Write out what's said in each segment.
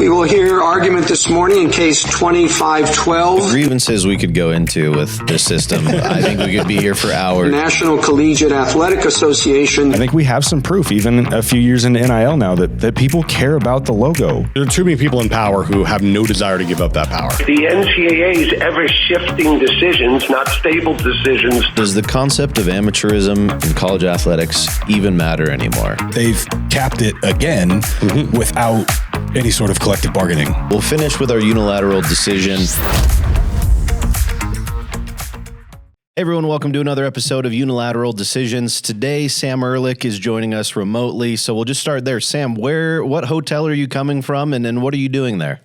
We will hear argument this morning in case 2512. Grievances we could go into with this system. I think we could be here for hours. National Collegiate Athletic Association. I think we have some proof, even a few years into NIL now, that people care about the logo. There are too many people in power who have no desire to give up that power. The NCAA's ever-shifting decisions, not stable decisions. Does the concept of amateurism in college athletics even matter anymore? They've capped it again without any sort of collective bargaining. We'll finish with our unilateral decision. Hey everyone, welcome to another episode of Unilateral Decisions. Today, Sam Ehrlich is joining us remotely, so we'll just start there. Sam, what hotel are you coming from, and then what are you doing there?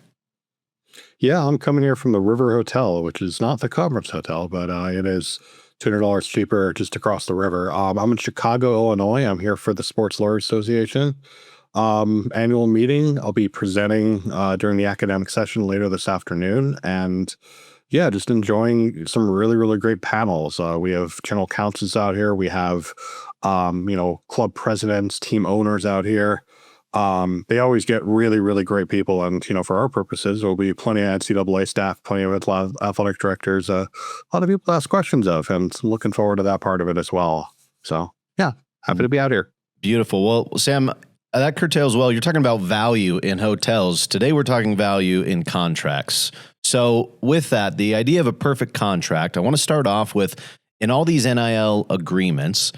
Yeah, I'm coming here from the River Hotel, which is not the Conference Hotel, but it is $200 cheaper just across the river. I'm in Chicago, Illinois. I'm here for the Sports Lawyers Association annual meeting. I'll be presenting during the academic session later this afternoon, and yeah, just enjoying some really, really great panels. We have general counsels out here. We have, club presidents, team owners out here. They always get really, really great people. And, for our purposes, there'll be plenty of NCAA staff, plenty of athletic directors, a lot of people to ask questions of, and I'm looking forward to that part of it as well. So, yeah, happy to be out here. Beautiful. Well, Sam, that curtails well. You're talking about value in hotels. Today, we're talking value in contracts. So with that, the idea of a perfect contract, I want to start off with, in all these NIL agreements,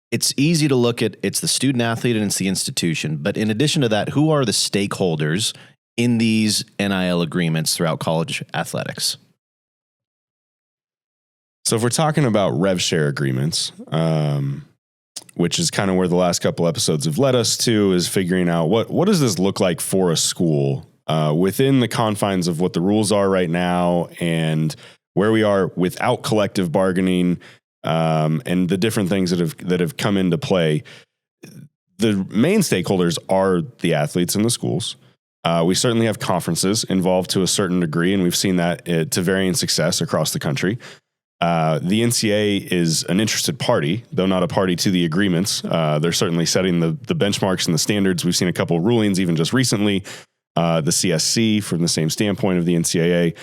it's easy to look at, it's the student athlete and it's the institution. But in addition to that, who are the stakeholders in these NIL agreements throughout college athletics? So if we're talking about rev share agreements, which is kind of where the last couple episodes have led us to, is figuring out what does this look like for a school within the confines of what the rules are right now and where we are without collective bargaining, and the different things that have come into play. The main stakeholders are the athletes and the schools. We certainly have conferences involved to a certain degree, and we've seen that to varying success across the country. The NCAA is an interested party, though not a party to the agreements. They're certainly setting the benchmarks and the standards. We've seen a couple of rulings even just recently, the CSC from the same standpoint of the NCAA.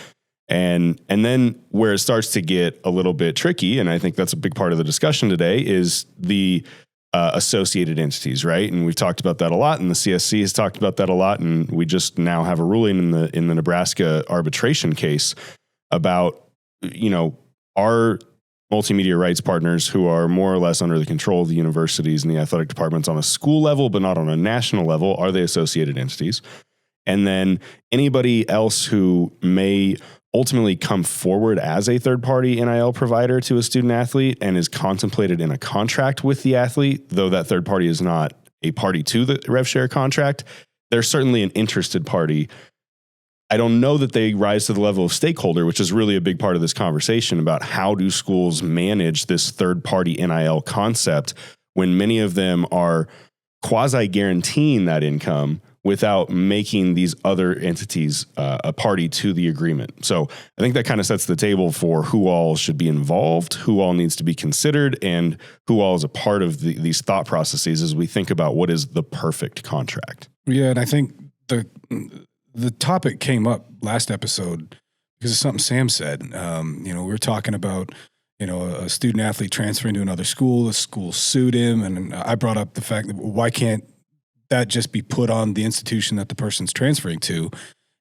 And then where it starts to get a little bit tricky, and I think that's a big part of the discussion today, is the associated entities, right? And we've talked about that a lot, and the CSC has talked about that a lot, and we just now have a ruling in the Nebraska arbitration case about, our multimedia rights partners who are more or less under the control of the universities and the athletic departments on a school level, but not on a national level, are they associated entities? And then anybody else who may ultimately come forward as a third-party NIL provider to a student athlete and is contemplated in a contract with the athlete, though that third party is not a party to the rev share contract, they're certainly an interested party. I don't know that they rise to the level of stakeholder, which is really a big part of this conversation about how do schools manage this third-party NIL concept when many of them are quasi-guaranteeing that income without making these other entities a party to the agreement. So I think that kind of sets the table for who all should be involved, who all needs to be considered, and who all is a part of these thought processes as we think about what is the perfect contract. Yeah, and I think the topic came up last episode because of something Sam said. We were talking about, a student athlete transferring to another school, the school sued him. And I brought up the fact that why can't that just be put on the institution that the person's transferring to?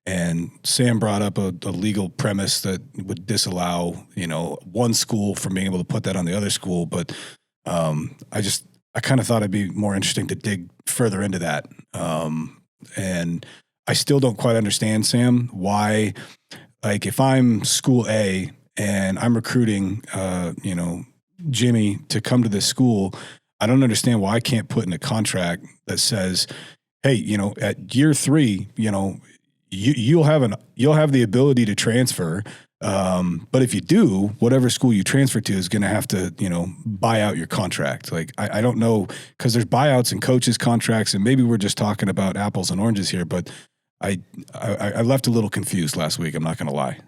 And Sam brought up a legal premise that would disallow, one school from being able to put that on the other school. But I kind of thought it'd be more interesting to dig further into that. And I still don't quite understand, Sam, why, if I'm school A and I'm recruiting, Jimmy to come to this school, I don't understand why I can't put in a contract that says, hey, at year 3, you'll have the ability to transfer. But if you do, whatever school you transfer to is going to have to, buy out your contract. I don't know, because there's buyouts and coaches contracts, and maybe we're just talking about apples and oranges here, but I left a little confused last week. I'm not going to lie.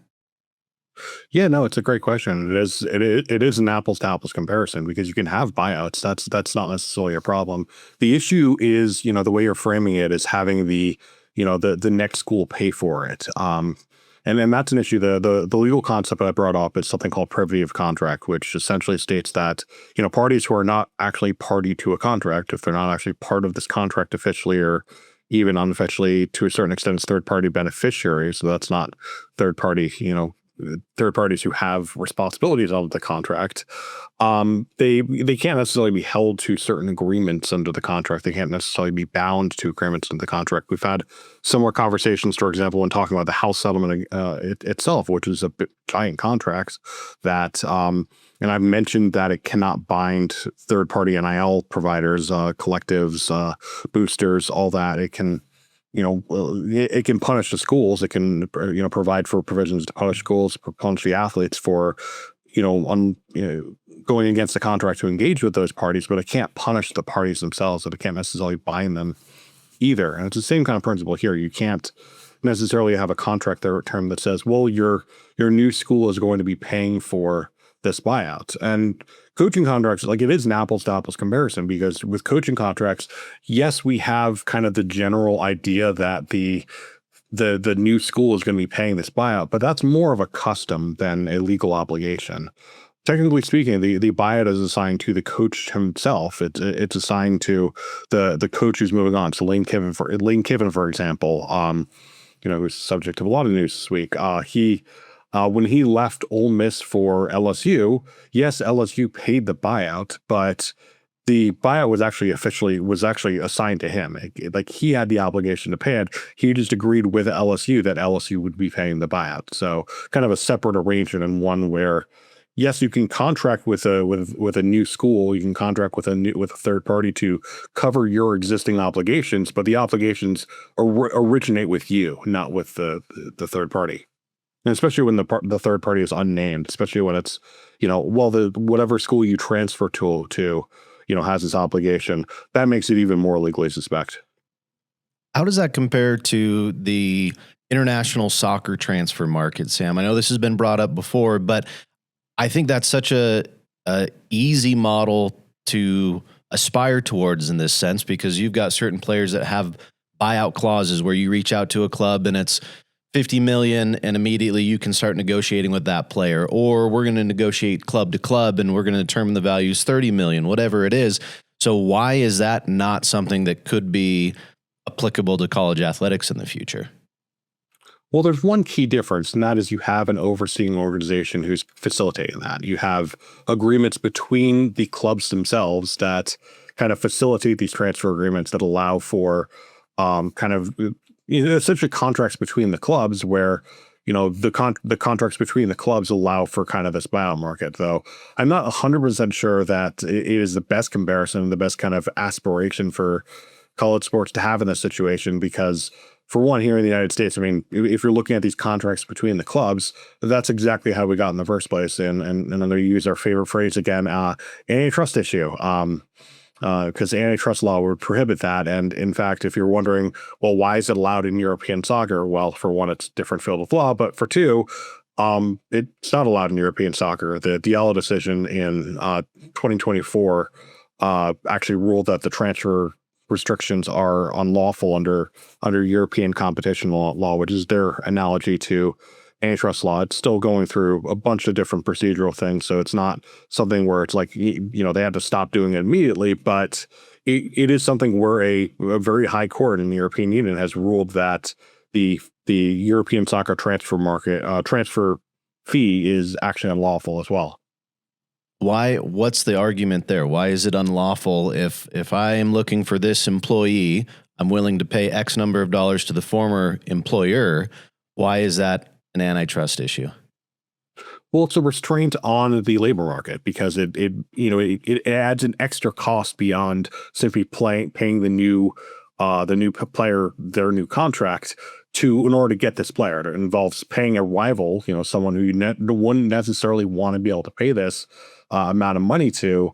Yeah, no, it's a great question. It is an apples to apples comparison because you can have buyouts. That's not necessarily a problem. The issue is, the way you're framing it is having the the next school pay for it. And then that's an issue. The legal concept that I brought up is something called privity of contract, which essentially states that, parties who are not actually party to a contract, if they're not actually part of this contract officially or even unofficially to a certain extent as third-party beneficiaries, so that's not third parties who have responsibilities under the contract, they can't necessarily be held to certain agreements under the contract. They can't necessarily be bound to agreements under the contract. We've had similar conversations, for example, when talking about the house settlement itself, which is a giant contract that, and I've mentioned that it cannot bind third-party NIL providers, collectives, boosters, all that. It can it can punish the schools. It can, provide for provisions to punish schools, punish the athletes for, going against the contract to engage with those parties, but it can't punish the parties themselves, and it can't necessarily bind them either. And it's the same kind of principle here. You can't necessarily have a contract term that says, well, your new school is going to be paying for this buyout. And coaching contracts, like, it is an apples to apples comparison, because with coaching contracts, yes, we have kind of the general idea that the new school is going to be paying this buyout, but that's more of a custom than a legal obligation. Technically speaking, the buyout is assigned to the coach himself. It's assigned to the coach who's moving on. So Lane Kiffin, for example, who's the subject of a lot of news this week, when he left Ole Miss for LSU, yes, LSU paid the buyout, but the buyout was actually assigned to him. Like, he had the obligation to pay it. He just agreed with LSU that LSU would be paying the buyout. So kind of a separate arrangement, and one where, yes, you can contract with a new school, you can contract with a third party to cover your existing obligations, but the obligations originate with you, not with the third party. And especially when the third party is unnamed, especially when it's, whatever school you transfer to, has this obligation, that makes it even more legally suspect. How does that compare to the international soccer transfer market, Sam? I know this has been brought up before, but I think that's such a easy model to aspire towards in this sense, because you've got certain players that have buyout clauses where you reach out to a club and it's $50 million, and immediately you can start negotiating with that player, or we're going to negotiate club to club and we're going to determine the value is $30 million, whatever it is. So why is that not something that could be applicable to college athletics in the future? Well, there's one key difference, and that is you have an overseeing organization who's facilitating that. You have agreements between the clubs themselves that kind of facilitate these transfer agreements that allow for essentially contracts between the clubs, where the contracts between the clubs allow for kind of this buyout market. Though I'm not 100% sure that it is the best comparison, the best kind of aspiration for college sports to have in this situation, because for one, here in the United States, I mean, if you're looking at these contracts between the clubs, that's exactly how we got in the first place. And I'm going to use our favorite phrase again, antitrust issue. Because antitrust law would prohibit that. And in fact, if you're wondering, well, why is it allowed in European soccer? Well, for one, it's a different field of law, but for two, it's not allowed in European soccer. The Diallo decision in 2024 actually ruled that the transfer restrictions are unlawful under European competition law, which is their analogy to antitrust law. It's still going through a bunch of different procedural things, so it's not something where it's like, they had to stop doing it immediately, but it is something where a very high court in the European Union has ruled that the European soccer transfer market transfer fee is actually unlawful as well. Why? What's the argument there? Why is it unlawful? If I am looking for this employee, I'm willing to pay X number of dollars to the former employer. Why is that an antitrust issue? Well, it's a restraint on the labor market, because it adds an extra cost beyond simply paying the new player their new contract in order to get this player. It involves paying a rival, someone who you wouldn't necessarily want to be able to pay this amount of money to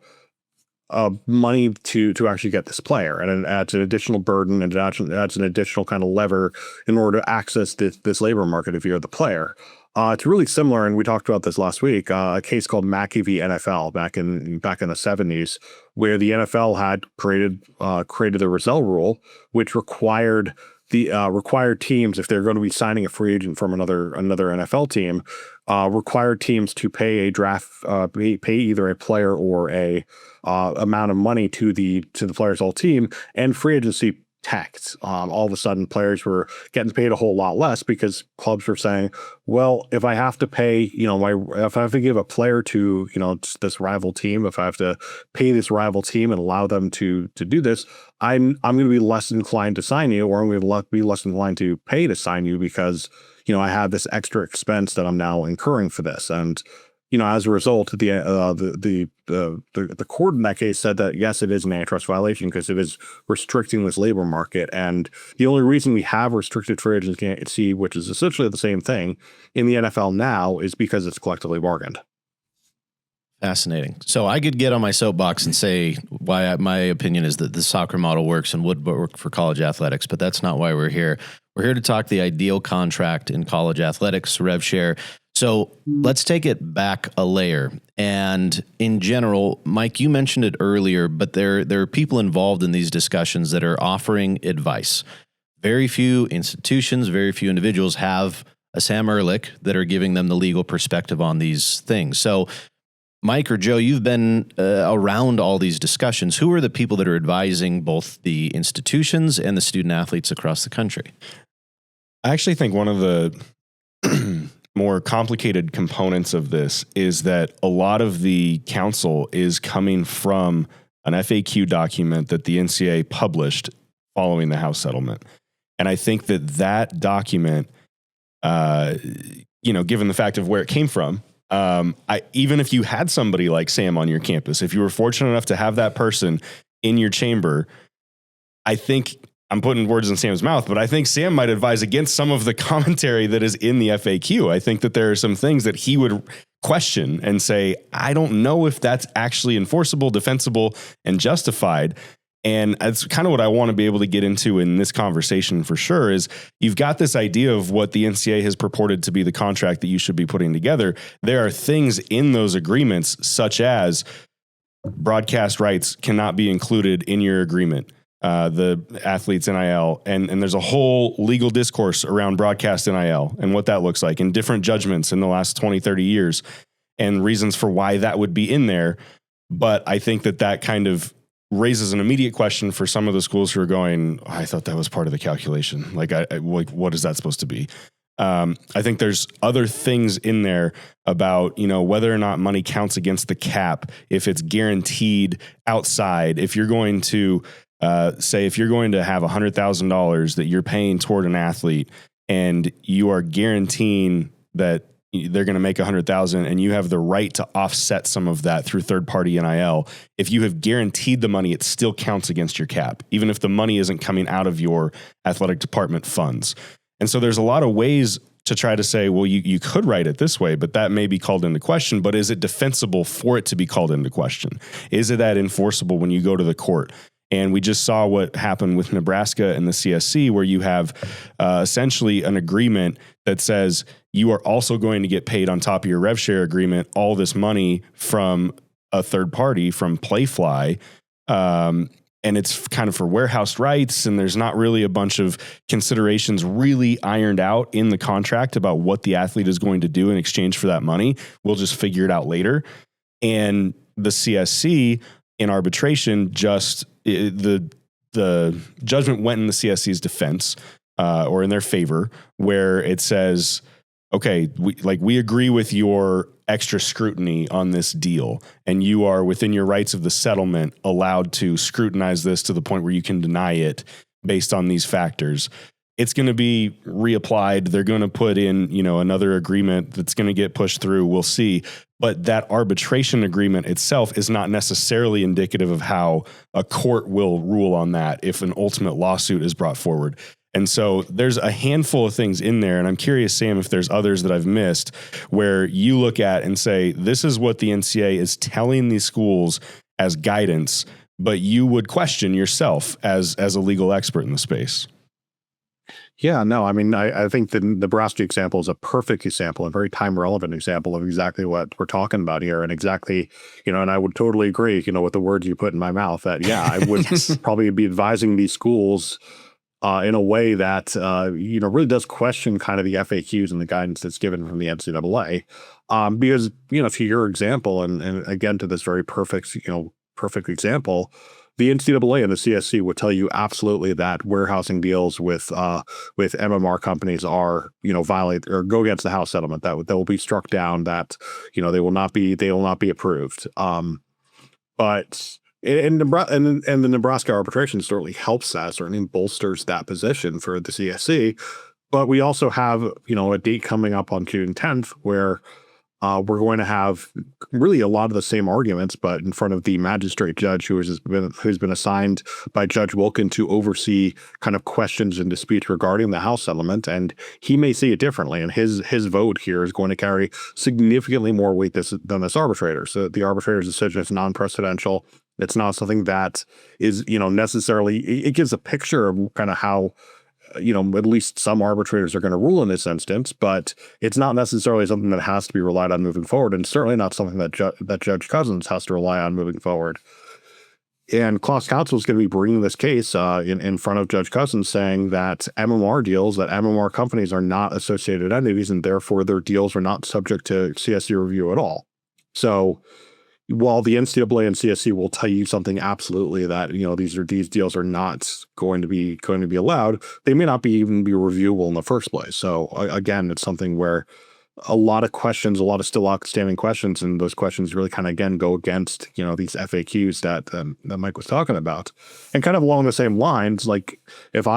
actually get this player, and it adds an additional burden, and it adds an additional kind of lever in order to access this labor market if you're the player. It's really similar, and we talked about this last week, a case called Mackey v. NFL back in the 70s, where the NFL had created the Rozelle rule, which required the required teams, if they're going to be signing a free agent from another NFL team, required teams to pay a draft, pay either a player or a amount of money to the player's whole team, and free agency tax. All of a sudden, players were getting paid a whole lot less because clubs were saying, well, if I have to pay, if I have to give a player to, this rival team, if I have to pay this rival team and allow them to do this, I'm going to be less inclined to sign you, or I'm going to be less inclined to pay to sign you because, I have this extra expense that I'm now incurring for this. And, as a result, the court in that case said that, yes, it is an antitrust violation because it is restricting this labor market. And the only reason we have restricted free agency, which is essentially the same thing in the NFL now, is because it's collectively bargained. Fascinating. So I could get on my soapbox and say why my opinion is that the soccer model works and would work for college athletics, but that's not why we're here. We're here to talk the ideal contract in college athletics, rev share. So let's take it back a layer. And in general, Mike, you mentioned it earlier, but there are people involved in these discussions that are offering advice. Very few institutions, very few individuals have a Sam Ehrlich that are giving them the legal perspective on these things. So Mike or Joe, you've been around all these discussions. Who are the people that are advising both the institutions and the student athletes across the country? I actually think one of the more complicated components of this is that a lot of the counsel is coming from an FAQ document that the NCAA published following the House settlement. And I think that document, given the fact of where it came from, even if you had somebody like Sam on your campus, if you were fortunate enough to have that person in your chamber, I think I'm putting words in Sam's mouth, but I think Sam might advise against some of the commentary that is in the FAQ. I think that there are some things that he would question and say, I don't know if that's actually enforceable, defensible, and justified. And that's kind of what I want to be able to get into in this conversation for sure is you've got this idea of what the NCAA has purported to be the contract that you should be putting together. There are things in those agreements, such as broadcast rights cannot be included in your agreement. The athletes NIL, and there's a whole legal discourse around broadcast NIL and what that looks like and different judgments in the last 20, 30 years and reasons for why that would be in there. But I think that kind of raises an immediate question for some of the schools who are going, I thought that was part of the calculation. Like, what is that supposed to be? I think there's other things in there about, whether or not money counts against the cap, if it's guaranteed outside, if you're going to if you're going to have $100,000 that you're paying toward an athlete and you are guaranteeing that they're going to make $100,000 and you have the right to offset some of that through third party NIL. If you have guaranteed the money, it still counts against your cap, even if the money isn't coming out of your athletic department funds. And so there's a lot of ways to try to say, well, you could write it this way, but that may be called into question. But is it defensible for it to be called into question? Is it that enforceable when you go to the court? And we just saw what happened with Nebraska and the CSC, where you have essentially an agreement that says you are also going to get paid on top of your rev share agreement all this money from a third party, from Playfly. And it's kind of for warehouse rights, and there's not really a bunch of considerations really ironed out in the contract about what the athlete is going to do in exchange for that money. We'll just figure it out later. And the CSC in arbitration the judgment went in the CSC's defense or in their favor, where it says, okay, we agree with your extra scrutiny on this deal, and you are within your rights of the settlement allowed to scrutinize this to the point where you can deny it based on these factors. It's going to be reapplied. They're going to put in, another agreement that's going to get pushed through. We'll see. But that arbitration agreement itself is not necessarily indicative of how a court will rule on that if an ultimate lawsuit is brought forward. And so there's a handful of things in there. And I'm curious, Sam, if there's others that I've missed where you look at and say, this is what the NCAA is telling these schools as guidance, but you would question yourself as a legal expert in the space. Yeah, no, I mean, I think the Nebraska example is a perfect example, a very time-relevant example of exactly what we're talking about here. And exactly, and I would totally agree, with the words you put in my mouth that, yeah, I would probably be advising these schools in a way that really does question kind of the FAQs and the guidance that's given from the NCAA. Because to your example, and again to this very perfect example, the NCAA and the CSC would tell you absolutely that warehousing deals with MMR companies are violate or go against the House settlement, that will be struck down, that they will not be approved. But and the Nebraska arbitration certainly helps that, certainly bolsters that position for the CSC. But we also have a date coming up on June 10th where we're going to have really a lot of the same arguments, but in front of the magistrate judge who's been assigned by Judge Wilkin to oversee kind of questions and disputes regarding the House settlement, and he may see it differently, and his vote here is going to carry significantly more weight than this arbitrator. So the arbitrator's decision is non-precedential. It's not something that is necessarily. It gives a picture of kind of how at least some arbitrators are going to rule in this instance, but it's not necessarily something that has to be relied on moving forward, and certainly not something that Judge Cousins has to rely on moving forward. And class counsel is going to be bringing this case in front of Judge Cousins, saying that MMR companies are not associated entities, and therefore their deals are not subject to CSC review at all. So while the NCAA and CSC will tell you something absolutely that these deals are not going to be allowed, they may not even be reviewable in the first place. So again, it's something where a lot of still outstanding questions, and those questions really kind of again go against these FAQs that Mike was talking about, and kind of along the same lines. Like maybe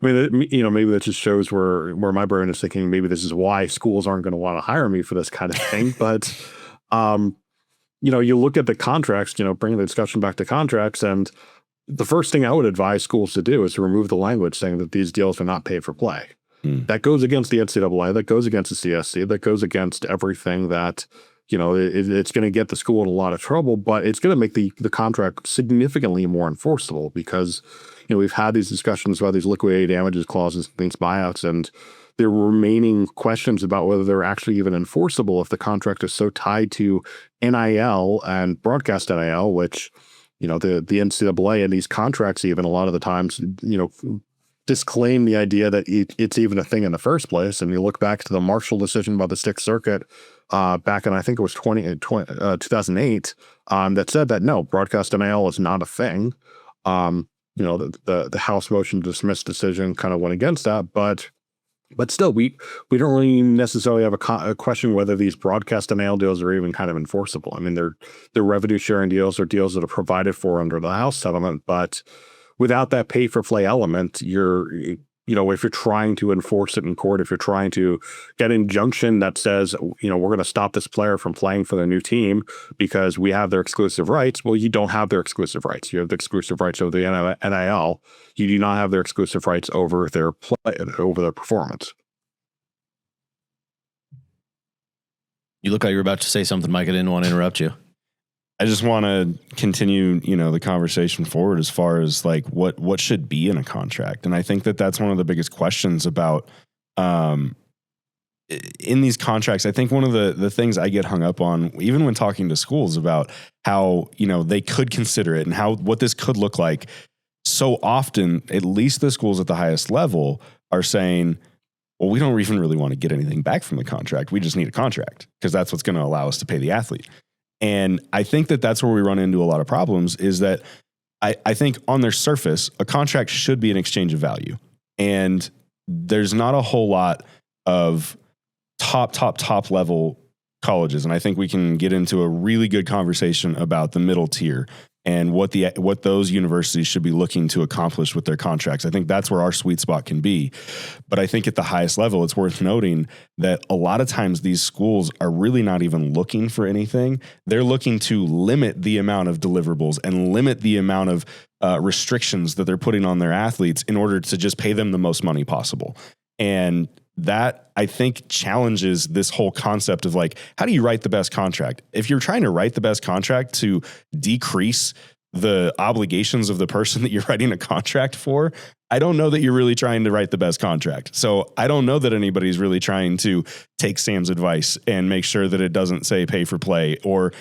that just shows where my brain is thinking maybe this is why schools aren't going to want to hire me for this kind of thing, but. You look at the contracts, bring the discussion back to contracts, and the first thing I would advise schools to do is to remove the language saying that these deals are not pay for play. That goes against the NCAA, that goes against the CSC, that goes against everything that, it's going to get the school in a lot of trouble, but it's going to make the contract significantly more enforceable because, we've had these discussions about these liquidated damages clauses, these buyouts, and there are remaining questions about whether they're actually even enforceable if the contract is so tied to NIL and broadcast NIL, which, the NCAA and these contracts even a lot of the times, disclaim the idea that it's even a thing in the first place. And you look back to the Marshall decision by the Sixth Circuit back in, I think it was 2008, that said that no, broadcast NIL is not a thing. The House motion to dismiss decision kind of went against that, but still, we don't really necessarily have a question whether these broadcast NIL deals are even kind of enforceable. I mean, they're revenue sharing deals or deals that are provided for under the House settlement, but without that pay for play element, if you're trying to enforce it in court, if you're trying to get an injunction that says, we're going to stop this player from playing for the new team because we have their exclusive rights. Well, you don't have their exclusive rights. You have the exclusive rights over the NIL. You do not have their exclusive rights over their play, over their performance. You look like you're about to say something, Mike. I didn't want to interrupt you. I just want to continue, the conversation forward as far as like what should be in a contract. And I think that that's one of the biggest questions about in these contracts. I think one of the things I get hung up on, even when talking to schools about how, they could consider it and what this could look like. So often, at least the schools at the highest level are saying, well, we don't even really want to get anything back from the contract. We just need a contract because that's what's going to allow us to pay the athlete. And I think that that's where we run into a lot of problems is that I think on their surface, a contract should be an exchange of value. And there's not a whole lot of top level colleges. And I think we can get into a really good conversation about the middle tier and what those universities should be looking to accomplish with their contracts. I think that's where our sweet spot can be. But I think at the highest level, it's worth noting that a lot of times these schools are really not even looking for anything. They're looking to limit the amount of deliverables and limit the amount of restrictions that they're putting on their athletes in order to just pay them the most money possible. And that, I think, challenges this whole concept of like, how do you write the best contract? If you're trying to write the best contract to decrease the obligations of the person that you're writing a contract for, I don't know that you're really trying to write the best contract. So I don't know that anybody's really trying to take Sam's advice and make sure that it doesn't say pay for play or,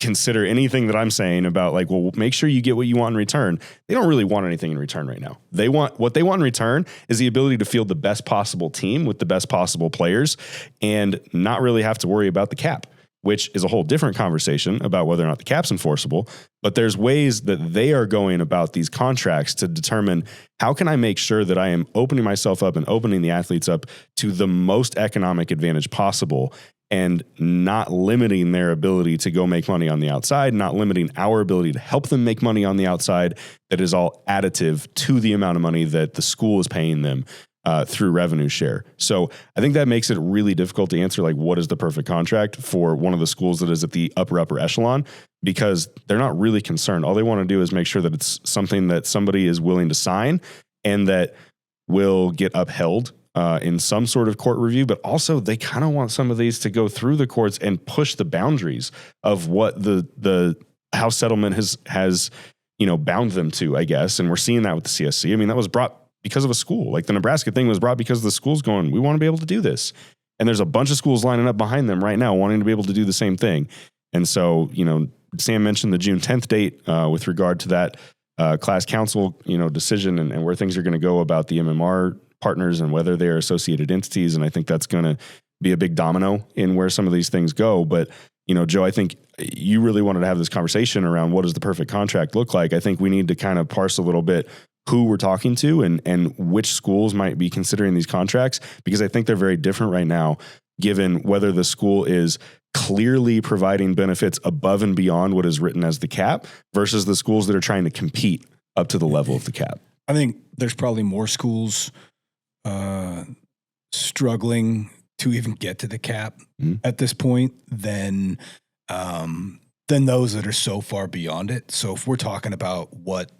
consider anything that I'm saying about like, well, make sure you get what you want in return. They don't really want anything in return right now. What they want in return is the ability to field the best possible team with the best possible players and not really have to worry about the cap, which is a whole different conversation about whether or not the cap's enforceable. But there's ways that they are going about these contracts to determine how can I make sure that I am opening myself up and opening the athletes up to the most economic advantage possible and not limiting their ability to go make money on the outside, not limiting our ability to help them make money on the outside that is all additive to the amount of money that the school is paying them through revenue share. So I think that makes it really difficult to answer, like, what is the perfect contract for one of the schools that is at the upper echelon, because they're not really concerned. All they want to do is make sure that it's something that somebody is willing to sign and that will get upheld in some sort of court review. But also they kind of want some of these to go through the courts and push the boundaries of what the House settlement has bound them to, I guess. And we're seeing that with the CSC. I mean, that was brought because of a school. Like the Nebraska thing was brought because the school's going, we want to be able to do this. And there's a bunch of schools lining up behind them right now wanting to be able to do the same thing. And so, Sam mentioned the June 10th date with regard to that class council, decision and where things are going to go about the MMR partners and whether they are associated entities. And I think that's going to be a big domino in where some of these things go. But, Joe, I think you really wanted to have this conversation around what does the perfect contract look like. I think we need to kind of parse a little bit who we're talking to and which schools might be considering these contracts, because I think they're very different right now, given whether the school is clearly providing benefits above and beyond what is written as the cap versus the schools that are trying to compete up to the level of the cap. I think there's probably more schools struggling to even get to the cap at this point than those that are so far beyond it. So if we're talking about what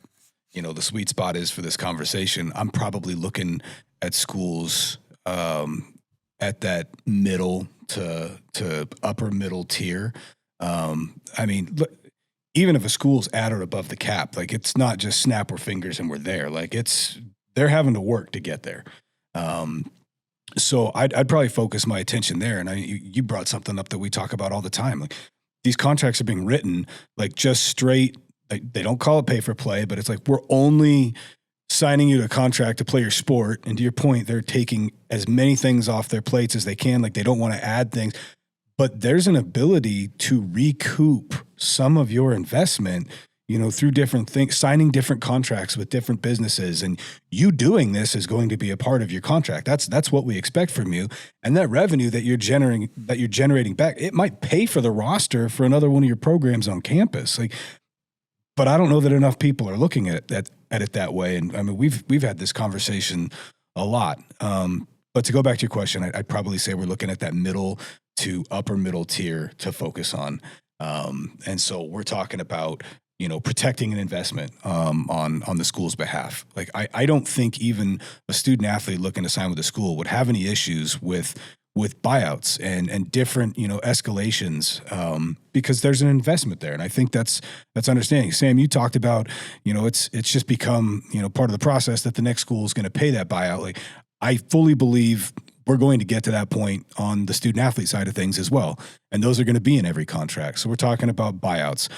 the sweet spot is for this conversation, I'm probably looking at schools at that middle to upper middle tier. I mean, look, even if a school's at or above the cap, like it's not just snap our fingers and we're there. Like they're having to work to get there. So I'd probably focus my attention there. And you brought something up that we talk about all the time. Like these contracts are being written like just straight. They don't call it pay for play, but it's like we're only signing you to a contract to play your sport. And to your point, they're taking as many things off their plates as they can. Like they don't want to add things, but there's an ability to recoup some of your investment, through different things, signing different contracts with different businesses. And you doing this is going to be a part of your contract. That's what we expect from you. And that revenue that you're generating back, it might pay for the roster for another one of your programs on campus. But I don't know that enough people are looking at it that way. And I mean, we've had this conversation a lot. But to go back to your question, I'd probably say we're looking at that middle to upper middle tier to focus on. And so we're talking about, protecting an investment on the school's behalf. Like I don't think even a student athlete looking to sign with a school would have any issues with buyouts and different, escalations, because there's an investment there. And I think that's understanding. Sam, you talked about, it's just become, part of the process that the next school is going to pay that buyout. Like I fully believe we're going to get to that point on the student athlete side of things as well. And those are going to be in every contract. So we're talking about buyouts.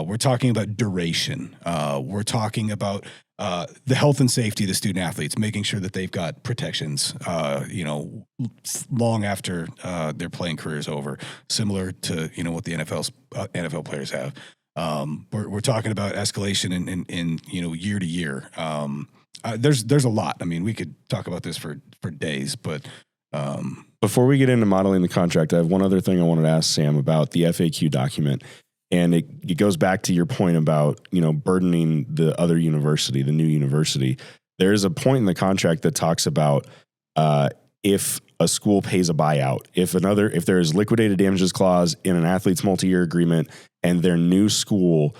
We're talking about duration. We're talking about the health and safety of the student athletes, making sure that they've got protections, long after their playing career is over, similar to, what the NFL players have. We're talking about escalation in year to year. There's a lot. I mean, we could talk about this for days, but before we get into modeling the contract, I have one other thing I wanted to ask Sam about the FAQ document. And it goes back to your point about, burdening the other university, the new university. There is a point in the contract that talks about if a school pays a buyout, if there is liquidated damages clause in an athlete's multi-year agreement and their new school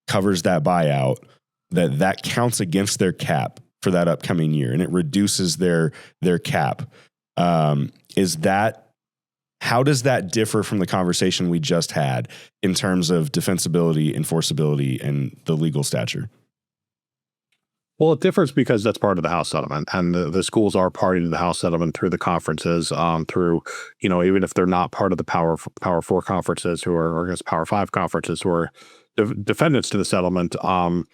covers that buyout, that counts against their cap for that upcoming year, and it reduces their cap. How does that differ from the conversation we just had in terms of defensibility, enforceability, and the legal stature? Well, it differs because that's part of the House settlement, and the schools are party to the House settlement through the conferences, through, even if they're not part of the Power Four conferences, or I guess Power Five conferences, who are defendants to the settlement. They're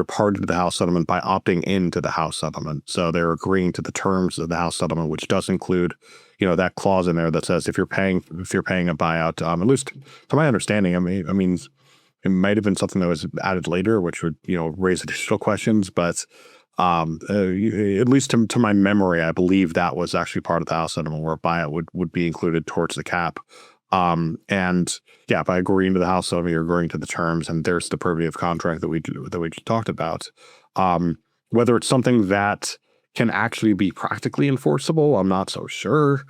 party to the House settlement by opting into the House settlement, so they're agreeing to the terms of the House settlement, which does include, that clause in there that says if you're paying a buyout, at least to my understanding, I mean. It might have been something that was added later, which would, raise additional questions. But at least to my memory, I believe that was actually part of the House settlement where a buyout would be included towards the cap. And yeah, by agreeing to the House settlement, you're agreeing to the terms, and there's the privity of contract that we just talked about. Whether it's something that can actually be practically enforceable, I'm not so sure.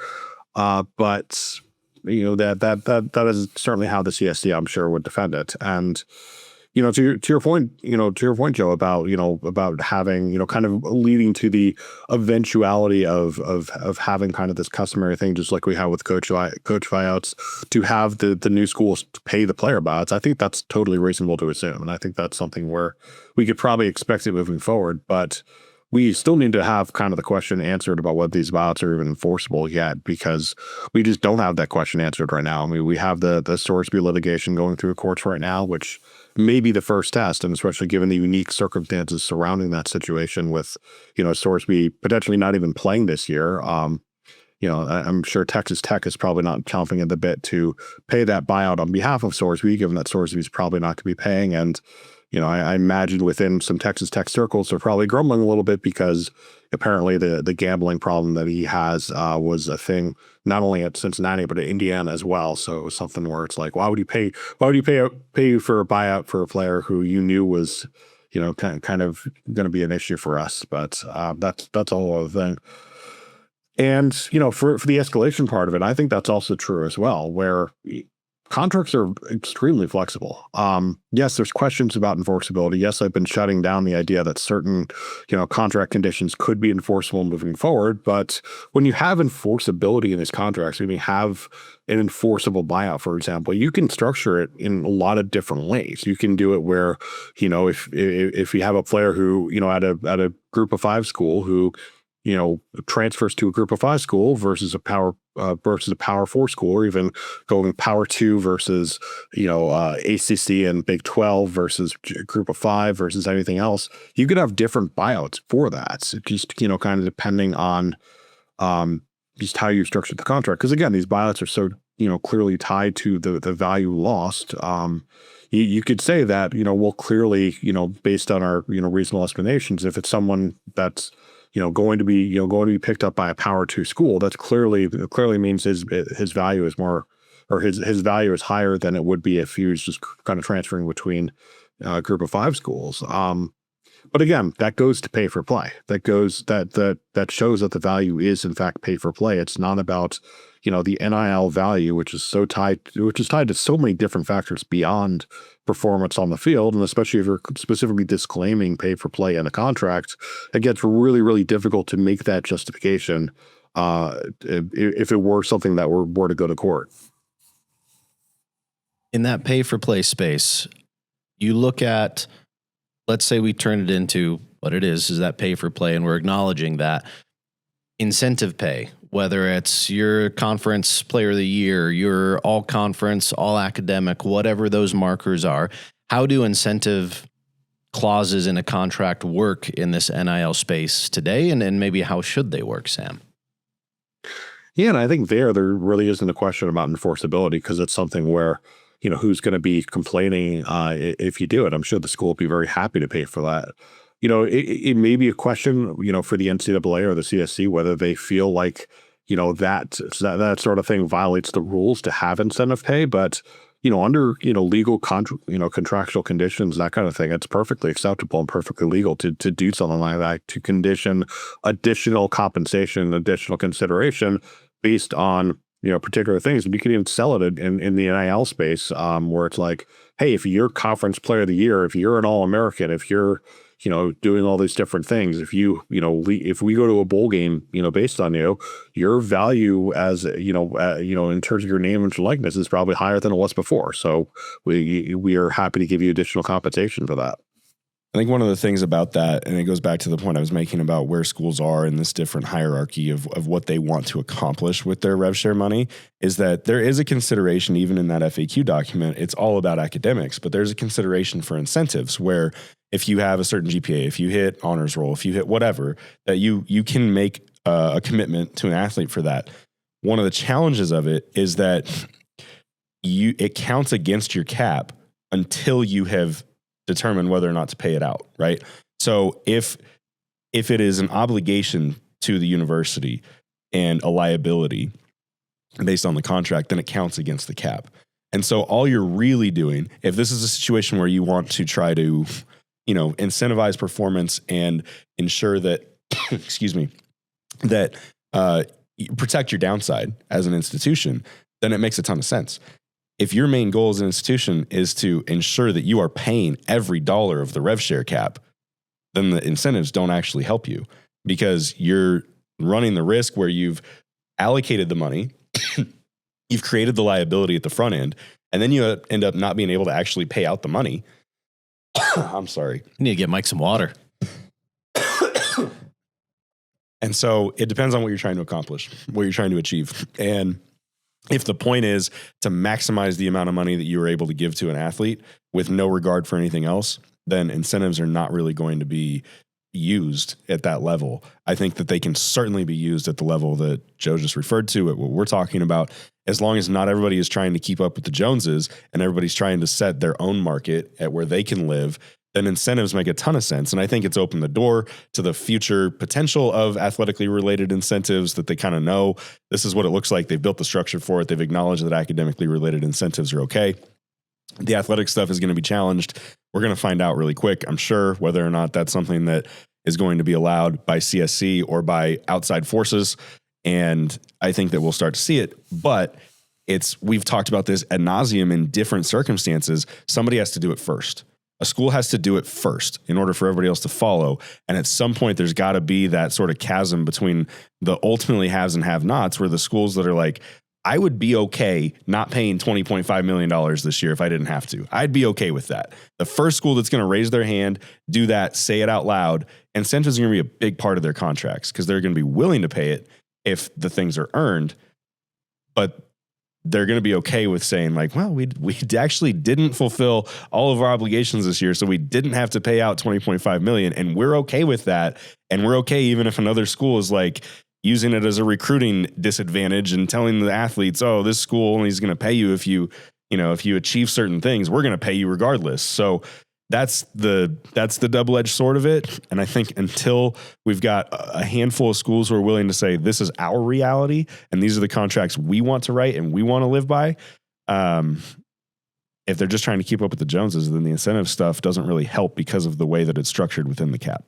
But that is certainly how the CSD, I'm sure, would defend it. And to your point, Joe, about having, kind of leading to the eventuality of having kind of this customary thing, just like we have with coach buyouts, to have the new schools pay the player buyouts. I think that's totally reasonable to assume, and I think that's something where we could probably expect it moving forward, but we still need to have kind of the question answered about whether these buyouts are even enforceable yet, because we just don't have that question answered right now. I mean, we have the Sorsby litigation going through the courts right now, which may be the first test, and especially given the unique circumstances surrounding that situation with, Sorsby potentially not even playing this year. I'm sure Texas Tech is probably not chomping at the bit to pay that buyout on behalf of Sorsby, given that Sorsby is probably not going to be paying. And I imagine within some Texas Tech circles, they're probably grumbling a little bit because apparently the gambling problem that he has was a thing not only at Cincinnati but at Indiana as well. So it was something where it's like, why would you pay for a buyout for a player who you knew was, kind of going to be an issue for us? But that's a whole other thing. And for the escalation part of it, I think that's also true as well, where contracts are extremely flexible. Yes, there's questions about enforceability. Yes, I've been shutting down the idea that certain, contract conditions could be enforceable moving forward. But when you have enforceability in these contracts, when you have an enforceable buyout, for example, you can structure it in a lot of different ways. You can do it where, if you have a player who, at a group of five school who, transfers to a group of five school versus a power four school, or even going power two versus, ACC and Big 12 versus group of five versus anything else, you could have different buyouts for that. Just, kind of depending on just how you structure the contract. Because again, these buyouts are so, clearly tied to the value lost. You could say that, well, clearly, based on our, reasonable explanations, if it's someone that's, going to be picked up by a power two school, that's clearly means his value is more, or his value is higher than it would be if he was just kind of transferring between a group of five schools. But again, that goes to pay for play. That shows that the value is in fact pay for play. It's not about, the NIL value, which is tied to so many different factors beyond performance on the field. And especially if you're specifically disclaiming pay for play in a contract, it gets really, really difficult to make that justification if it were something that were to go to court. In that pay for play space, you look at, let's say we turn it into what it is that pay for play, and we're acknowledging that incentive pay, whether it's your conference player of the year, your all conference, all academic, whatever those markers are, how do incentive clauses in a contract work in this NIL space today? And maybe how should they work, Sam? Yeah, and I think there really isn't a question about enforceability, because it's something where, who's going to be complaining if you do it? I'm sure the school will be very happy to pay for that. It may be a question, for the NCAA or the CSC, whether they feel like, that sort of thing violates the rules to have incentive pay. But, under, legal, contractual conditions, that kind of thing, it's perfectly acceptable and perfectly legal to do something like that, to condition additional compensation, additional consideration based on, particular things. And you can even sell it in the NIL space, where it's like, hey, if you're conference player of the year, if you're an All-American, if you're, doing all these different things, if if we go to a bowl game, based on your value as, in terms of your name and likeness is probably higher than it was before. So we are happy to give you additional compensation for that. I think one of the things about that, and it goes back to the point I was making about where schools are in this different hierarchy of what they want to accomplish with their rev share money, is that there is a consideration, even in that FAQ document, it's all about academics, but there's a consideration for incentives where if you have a certain GPA, if you hit honors roll, if you hit whatever, that you can make a commitment to an athlete for that. One of the challenges of it is that it counts against your cap until you have determined whether or not to pay it out, right? So if it is an obligation to the university and a liability based on the contract, then it counts against the cap. And so all you're really doing, if this is a situation where you want to try to, incentivize performance and ensure that, excuse me, that you protect your downside as an institution, then it makes a ton of sense. If your main goal as an institution is to ensure that you are paying every dollar of the rev share cap, then the incentives don't actually help you because you're running the risk where you've allocated the money, you've created the liability at the front end, and then you end up not being able to actually pay out the money. I'm sorry. You need to get Mike some water. And so it depends on what you're trying to accomplish, what you're trying to achieve. And if the point is to maximize the amount of money that you are able to give to an athlete with no regard for anything else, then incentives are not really going to be used at that level. I think that they can certainly be used at the level that Joe just referred to, at what we're talking about, as long as not everybody is trying to keep up with the Joneses and everybody's trying to set their own market at where they can live, then incentives make a ton of sense. And I think it's opened the door to the future potential of athletically related incentives that they kind of know this is what it looks like. They've built the structure for it. They've acknowledged that academically related incentives are okay. The athletic stuff is going to be challenged. We're going to find out really quick, I'm sure, whether or not that's something that is going to be allowed by CSC or by outside forces. And I think that we'll start to see it. But we've talked about this ad nauseum in different circumstances. Somebody has to do it first. A school has to do it first in order for everybody else to follow. And at some point, there's got to be that sort of chasm between the ultimately haves and have-nots, where the schools that are like, I would be okay not paying $20.5 million this year if I didn't have to. I'd be okay with that. The first school that's going to raise their hand, do that, say it out loud, incentives are going to be a big part of their contracts because they're going to be willing to pay it if the things are earned. But they're going to be okay with saying like, well, we actually didn't fulfill all of our obligations this year, so we didn't have to pay out $20.5 million, and we're okay with that. And we're okay even if another school is like using it as a recruiting disadvantage and telling the athletes, oh, this school only is going to pay you if you achieve certain things. We're going to pay you regardless. So that's the double-edged sword of it. And I think until we've got a handful of schools who are willing to say, this is our reality and these are the contracts we want to write and we want to live by, if they're just trying to keep up with the Joneses, then the incentive stuff doesn't really help because of the way that it's structured within the cap.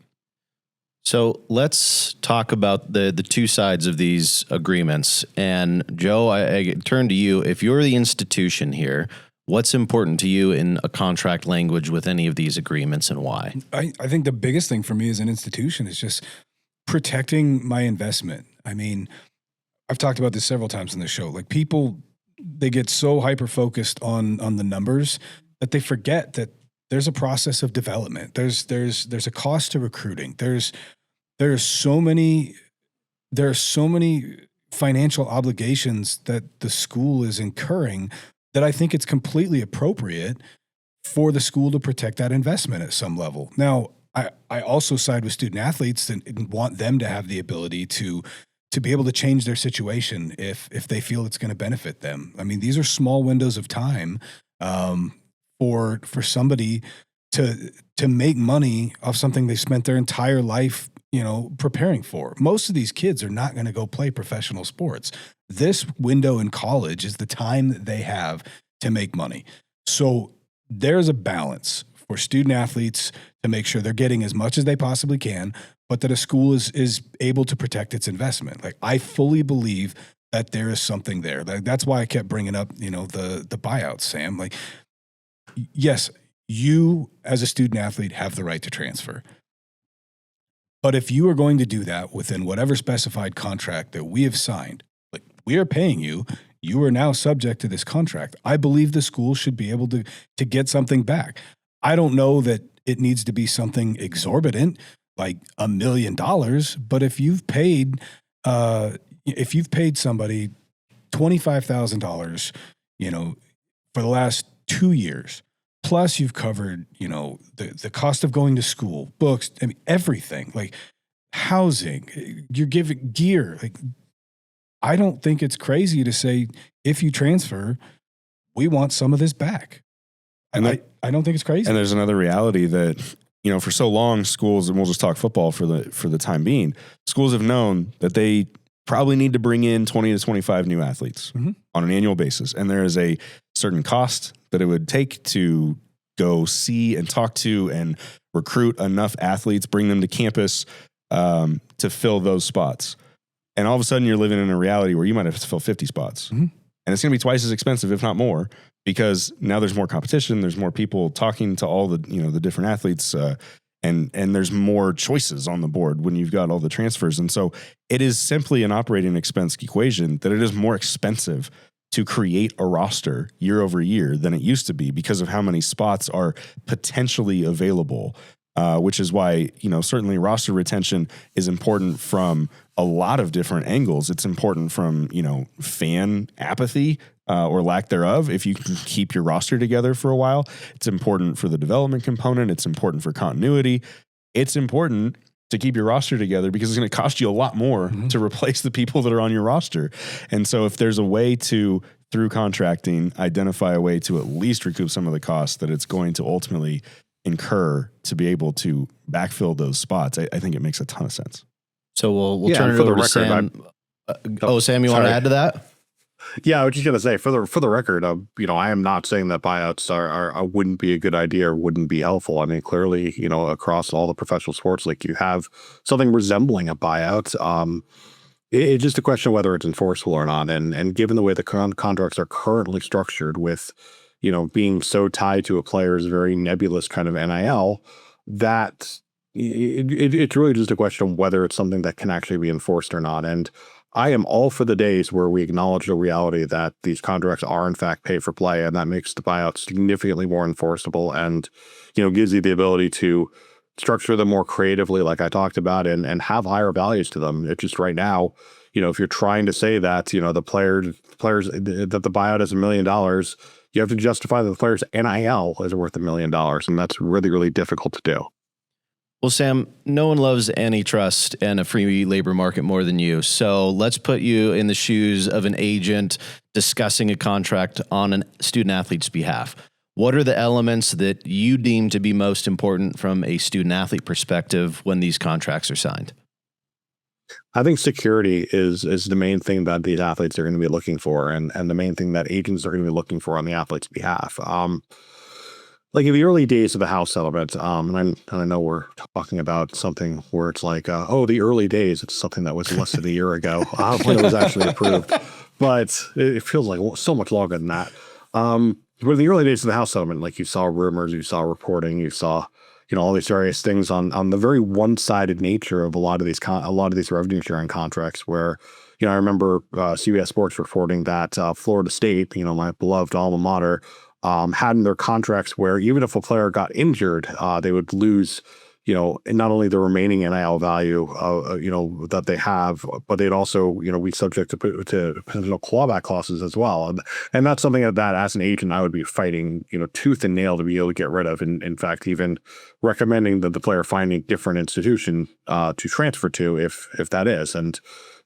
So let's talk about the two sides of these agreements. And Joe, I turn to you. If you're the institution here, what's important to you in a contract language with any of these agreements and why? I think the biggest thing for me as an institution is just protecting my investment. I mean, I've talked about this several times in the show. Like people, they get so hyper-focused on the numbers that they forget that there's a process of development. There's a cost to recruiting. There are so many financial obligations that the school is incurring that I think it's completely appropriate for the school to protect that investment at some level. Now, I also side with student athletes and want them to have the ability to be able to change their situation if they feel it's going to benefit them. I mean, these are small windows of time for somebody to make money off something they spent their entire life, preparing for. Most of these kids are not going to go play professional sports. This window in college is the time that they have to make money. So there's a balance for student athletes to make sure they're getting as much as they possibly can, but that a school is able to protect its investment. Like I fully believe that there is something there. That's why I kept bringing up, the buyouts, Sam. Like, yes, you as a student athlete have the right to transfer. But if you are going to do that within whatever specified contract that we have signed, like we are paying you, you are now subject to this contract. I believe the school should be able to get something back. I don't know that it needs to be something exorbitant like $1 million, but if you've paid somebody $25,000, for the last 2 years, plus you've covered, the cost of going to school, books, I mean, everything, like housing, you're giving gear. Like, I don't think it's crazy to say, if you transfer, we want some of this back. And I don't think it's crazy. And there's another reality that, for so long, schools, and we'll just talk football for the time being, schools have known that they probably need to bring in 20 to 25 new athletes on an annual basis. And there is a certain cost that it would take to go see and talk to and recruit enough athletes, bring them to campus to fill those spots. And all of a sudden you're living in a reality where you might have to fill 50 spots. And it's going to be twice as expensive, if not more, because now there's more competition. There's more people talking to all the, the different athletes, and there's more choices on the board when you've got all the transfers. And so it is simply an operating expense equation that it is more expensive to create a roster year over year than it used to be because of how many spots are potentially available, which is why, certainly roster retention is important from a lot of different angles. It's important from, fan apathy or lack thereof. If you can keep your roster together for a while, it's important for the development component. It's important for continuity. It's important to keep your roster together because it's going to cost you a lot more to replace the people that are on your roster. And so if there's a way to, through contracting, identify a way to at least recoup some of the costs that it's going to ultimately incur to be able to backfill those spots, I think it makes a ton of sense. So we'll turn it over to Sam. Sam, you want to add to that? Yeah, I was just going to say, for the record, I am not saying that buyouts are wouldn't be a good idea or wouldn't be helpful. I mean, clearly, across all the professional sports, like you have something resembling a buyout. It's just a question of whether it's enforceable or not. And given the way the contracts are currently structured with, being so tied to a player's very nebulous kind of NIL, that it's really just a question of whether it's something that can actually be enforced or not. And I am all for the days where we acknowledge the reality that these contracts are in fact pay for play, and that makes the buyout significantly more enforceable and, gives you the ability to structure them more creatively, like I talked about, and have higher values to them. It's just right now, if you're trying to say that, the players that the buyout is $1 million, you have to justify that the player's NIL is worth $1 million, and that's really, really difficult to do. Well, Sam, no one loves antitrust and a free labor market more than you. So let's put you in the shoes of an agent discussing a contract on a student athlete's behalf. What are the elements that you deem to be most important from a student athlete perspective when these contracts are signed? I think security is the main thing that these athletes are going to be looking for, and the main thing that agents are going to be looking for on the athlete's behalf. Like in the early days of the house settlement, and I know we're talking about something where it's like, the early days, it's something that was less than a year ago when it was actually approved. But it feels like so much longer than that. But in the early days of the house settlement, like you saw rumors, you saw reporting, you saw, all these various things on the very one-sided nature of a lot of these revenue sharing contracts where, I remember CBS Sports reporting that Florida State, my beloved alma mater, had in their contracts where even if a player got injured, they would lose, not only the remaining NIL value, that they have, but they'd also, be subject to potential clawback clauses as well. And that's something that as an agent, I would be fighting, tooth and nail to be able to get rid of. And in fact, even recommending that the player find a different institution to transfer to if that is. And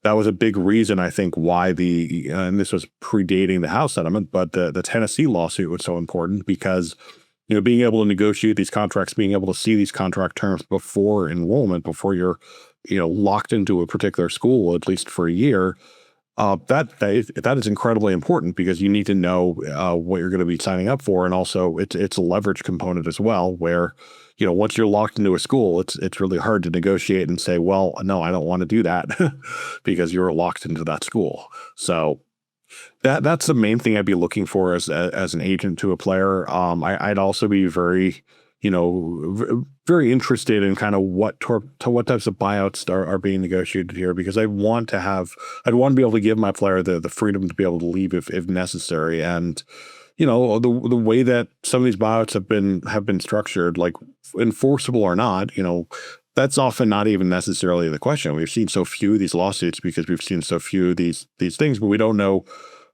that was a big reason, I think, why and this was predating the house settlement, but the Tennessee lawsuit was so important because, being able to negotiate these contracts, being able to see these contract terms before enrollment, before you're, locked into a particular school, at least for a year, that is incredibly important because you need to know what you're going to be signing up for. And also it's a leverage component as well, where, once you're locked into a school, it's really hard to negotiate and say, well, no, I don't want to do that because you're locked into that school. So that's the main thing I'd be looking for as an agent to a player. I'd also be very, very interested in kind of what types of buyouts are being negotiated here, because I'd want to be able to give my player the freedom to be able to leave if necessary. And, the way that some of these buyouts have been structured, like enforceable or not, that's often not even necessarily the question. We've seen so few of these lawsuits because we've seen so few of these things, but we don't know,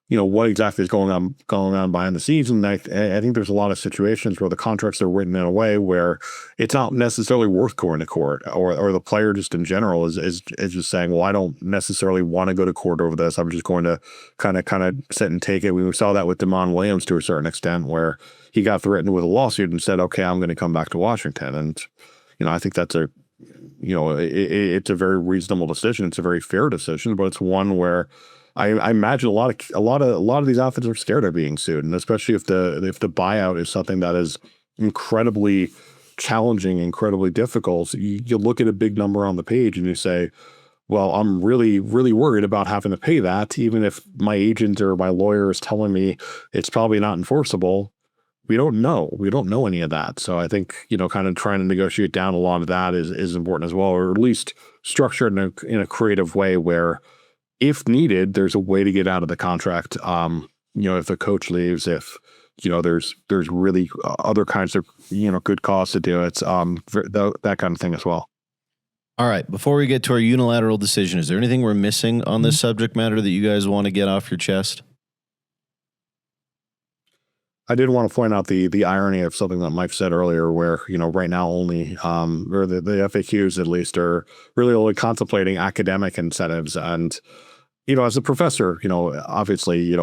what exactly is going on behind the scenes. And I think there's a lot of situations where the contracts are written in a way where it's not necessarily worth going to court, or the player just in general is just saying, well, I don't necessarily want to go to court over this. I'm just going to kind of sit and take it. We saw that with Damon Williams to a certain extent, where he got threatened with a lawsuit and said, okay, I'm going to come back to Washington. And, I think that's it's a very reasonable decision. It's a very fair decision, but it's one where I imagine a lot of these athletes are scared of being sued, and especially if the buyout is something that is incredibly challenging, incredibly difficult. So you look at a big number on the page and you say, well, I'm really, really worried about having to pay that, even if my agent or my lawyer is telling me it's probably not enforceable. We don't know. We don't know any of that. So I think, kind of trying to negotiate down a lot of that is important as well, or at least structure it in a creative way where, if needed, there's a way to get out of the contract. If the coach leaves, if there's really other kinds of good cause to do it, that kind of thing as well. All right. Before we get to our unilateral decision, is there anything we're missing on this subject matter that you guys want to get off your chest? I did want to point out the irony of something that Mike said earlier, where right now only, or the FAQs at least, are really only contemplating academic incentives. And as a professor, obviously,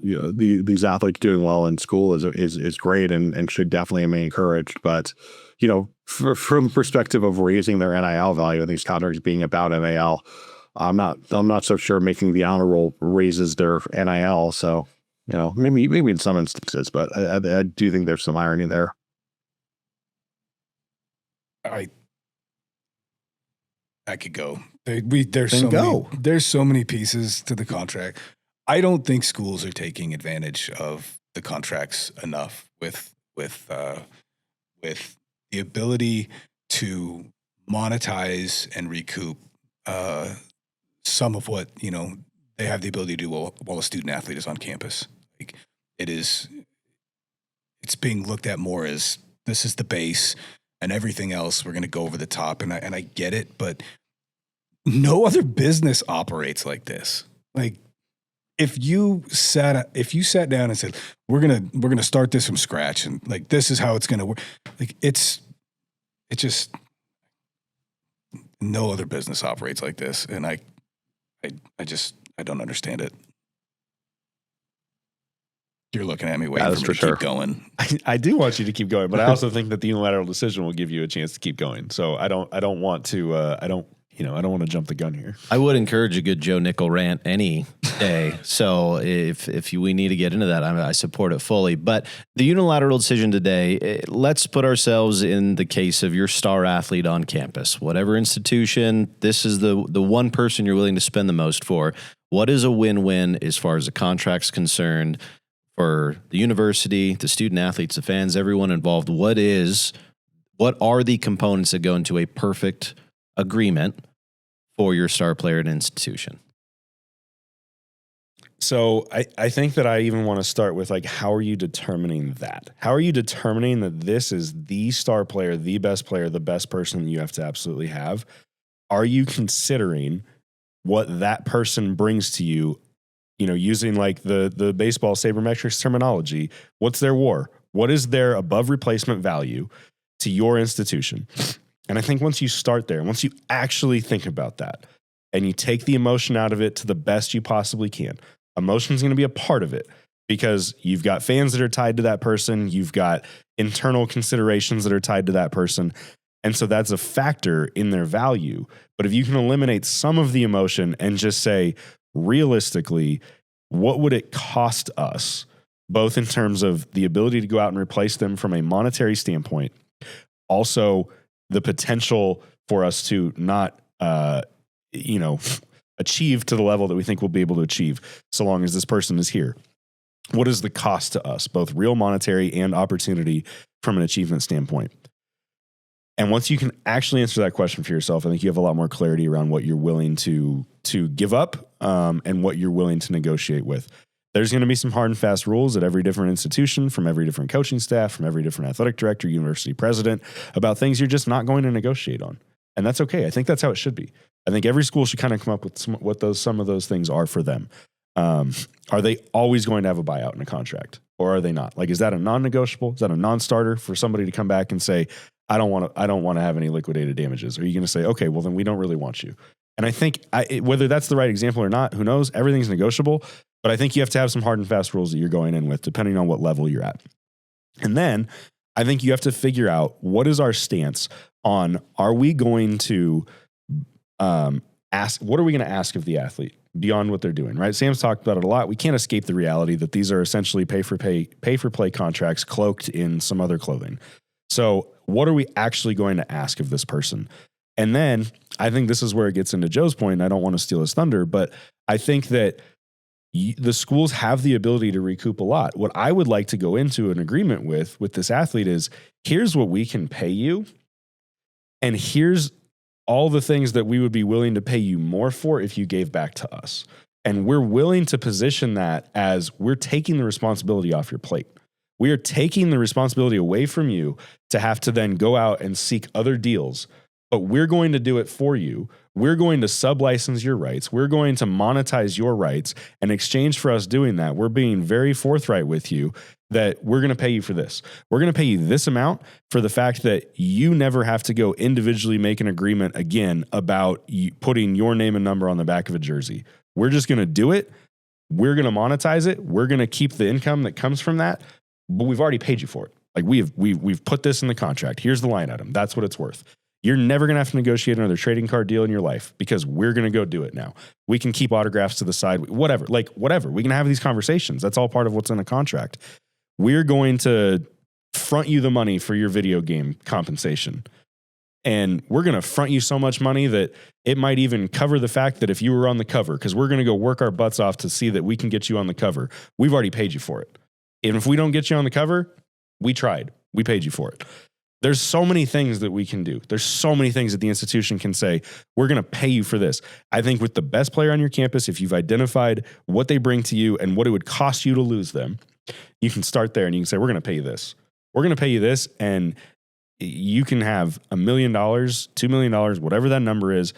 these athletes doing well in school is great and should definitely be encouraged. But from the perspective of raising their NIL value and these contracts being about NIL, I'm not so sure making the honor roll raises their NIL. So. Maybe in some instances, but I do think there's some irony there. I could go. There's so many pieces to the contract. I don't think schools are taking advantage of the contracts enough with the ability to monetize and recoup some of what they have the ability to do while a student athlete is on campus. Like it's being looked at more as this is the base, and everything else we're going to go over the top. And I get it, but no other business operates like this. Like if you sat down and said we're gonna start this from scratch, and like this is how it's going to work, like it's just no other business operates like this, and I don't understand it. You're looking at me waiting for me to keep going. I do want you to keep going, but I also think that the unilateral decision will give you a chance to keep going. So I don't want to I don't want to jump the gun here. I would encourage a good Joe Nickel rant any day. So if we need to get into that, I support it fully. But the unilateral decision today, let's put ourselves in the case of your star athlete on campus. Whatever institution, this is the one person you're willing to spend the most for. What is a win-win as far as the contract's concerned for the university, the student athletes, the fans, everyone involved? What are the components that go into a perfect agreement for your star player and institution? So I think that I even want to start with, like, how are you determining that? How are you determining that this is the star player, the best person that you have to absolutely have? Are you considering what that person brings to you, using like the baseball sabermetrics terminology? What's their WAR? What is their above replacement value to your institution? And I think once you start there, once you actually think about that and you take the emotion out of it to the best you possibly can, emotion is going to be a part of it because you've got fans that are tied to that person. You've got internal considerations that are tied to that person. And so that's a factor in their value. But if you can eliminate some of the emotion and just say, realistically, what would it cost us, both in terms of the ability to go out and replace them from a monetary standpoint, also the potential for us to not, achieve to the level that we think we'll be able to achieve so long as this person is here. What is the cost to us, both real monetary and opportunity from an achievement standpoint? And once you can actually answer that question for yourself, I think you have a lot more clarity around what you're willing to give up and what you're willing to negotiate with. There's going to be some hard and fast rules at every different institution, from every different coaching staff, from every different athletic director, university president, about things you're just not going to negotiate on. And that's okay. I think that's how it should be. I think every school should kind of come up with some of those things are for them. Are they always going to have a buyout in a contract, or are they not? Like, is that a non-negotiable? Is that a non-starter for somebody to come back and say, I don't want to have any liquidated damages? Or are you going to say, okay, well then we don't really want you? And I think whether that's the right example or not, who knows? Everything's negotiable, but I think you have to have some hard and fast rules that you're going in with, depending on what level you're at. And then I think you have to figure out, what is our stance on, are we going to what are we going to ask of the athlete beyond what they're doing, right? Sam's talked about it a lot. We can't escape the reality that these are essentially pay for play contracts cloaked in some other clothing. So what are we actually going to ask of this person? And then I think this is where it gets into Joe's point, and I don't want to steal his thunder, but I think that the schools have the ability to recoup a lot. What I would like to go into an agreement with this athlete is, here's what we can pay you, and here's all the things that we would be willing to pay you more for if you gave back to us. And we're willing to position that as, we're taking the responsibility off your plate. We are taking the responsibility away from you to have to then go out and seek other deals, but we're going to do it for you. We're going to sublicense your rights. We're going to monetize your rights. In exchange for us doing that, we're being very forthright with you that we're going to pay you for this. We're going to pay you this amount for the fact that you never have to go individually make an agreement again about putting your name and number on the back of a jersey. We're just going to do it. We're going to monetize it. We're going to keep the income that comes from that, but we've already paid you for it. Like, we've put this in the contract. Here's the line item. That's what it's worth. You're never going to have to negotiate another trading card deal in your life, because we're going to go do it now. We can keep autographs to the side, whatever. We can have these conversations. That's all part of what's in a contract. We're going to front you the money for your video game compensation. And we're going to front you so much money that it might even cover the fact that if you were on the cover, because we're going to go work our butts off to see that we can get you on the cover. We've already paid you for it. And if we don't get you on the cover, we tried. We paid you for it. There's so many things that we can do. There's so many things that the institution can say, we're going to pay you for this. I think with the best player on your campus, if you've identified what they bring to you and what it would cost you to lose them, you can start there and you can say, we're going to pay you this. We're going to pay you this, and you can have $1 million, $2 million, whatever that number is,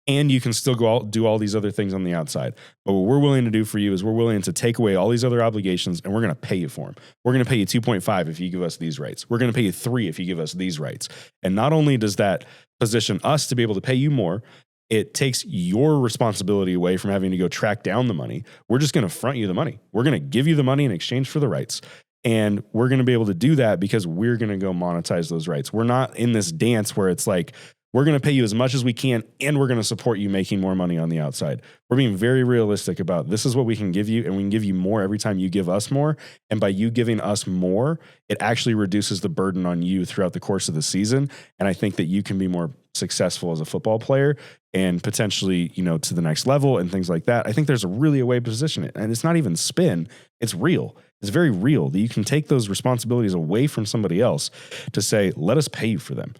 and you can still go out, do all these other things on the outside. But what we're willing to do for you is, we're willing to take away all these other obligations, and we're going to pay you for them. We're going to pay you 2.5 if you give us these rights. We're going to pay you 3 if you give us these rights. And not only does that position us to be able to pay you more, it takes your responsibility away from having to go track down the money. We're just going to front you the money. We're going to give you the money in exchange for the rights. And we're going to be able to do that because we're going to go monetize those rights. We're not in this dance where it's like, we're going to pay you as much as we can, and we're going to support you making more money on the outside. We're being very realistic about, this is what we can give you, and we can give you more every time you give us more. And by you giving us more, it actually reduces the burden on you throughout the course of the season. And I think that you can be more successful as a football player and potentially, to the next level and things like that. I think there's a way to position it. And it's not even spin. It's real. It's very real that you can take those responsibilities away from somebody else to say, let us pay you for them.